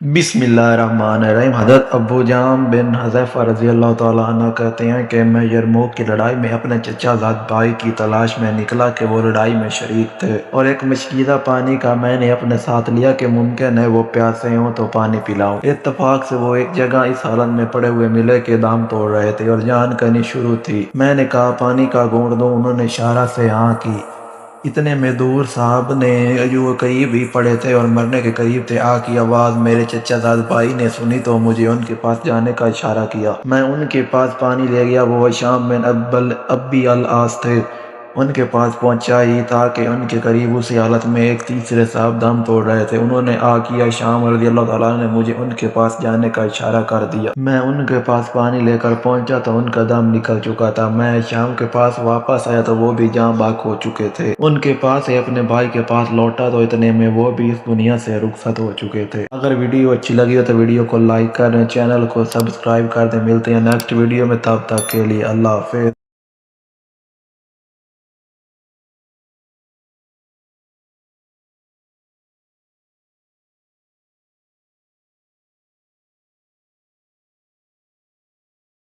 बिस्मिल्लाहिर्रहमानिर्रहीम। हज़रत अबू जाम बिन हज़ैफ़ा रज़ी अल्लाह ताला अन्हु कहते हैं कि मैं यरमूक की लड़ाई में अपने चचा ज़ाद भाई की तलाश में निकला कि वो लड़ाई में शरीक थे, और एक मशकीदा पानी का मैंने अपने साथ लिया कि मुमकिन है वो प्यासे हों तो पानी पिलाऊं। इत्तफाक से वो एक जगह इस हालत में पड़े हुए मिले कि दाम तोड़ रहे थे और जान करनी शुरू थी। मैंने कहा पानी का घूंट दो। उन्होंने इशारा से हाँ की। इतने में दूर साहब ने जो करीब ही पड़े थे और मरने के करीब थे आ की आवाज़ मेरे चचा दाद भाई ने सुनी तो मुझे उनके पास जाने का इशारा किया। मैं उनके पास पानी ले गया। वो शाम बिन अब्बी अल आस थे। उनके पास पहुंचा ही था कि उनके करीब उसी हालत में एक तीसरे साहब दम तोड़ रहे थे। उन्होंने आ किया शाम रज़ी अल्लाह ताला ने मुझे उनके पास जाने का इशारा कर दिया। मैं उनके पास पानी लेकर पहुंचा तो उनका दम निकल चुका था। मैं शाम के पास वापस आया तो वो भी जाँ बाक हो चुके थे। उनके पास ही अपने भाई के पास लौटा तो इतने में वो भी इस दुनिया से रुखसत हो चुके थे। अगर वीडियो अच्छी लगी हो तो वीडियो को लाइक कर दें, चैनल को सब्सक्राइब कर दें। मिलते हैं नेक्स्ट वीडियो में, तब तक के लिए अल्लाह हाफिज़।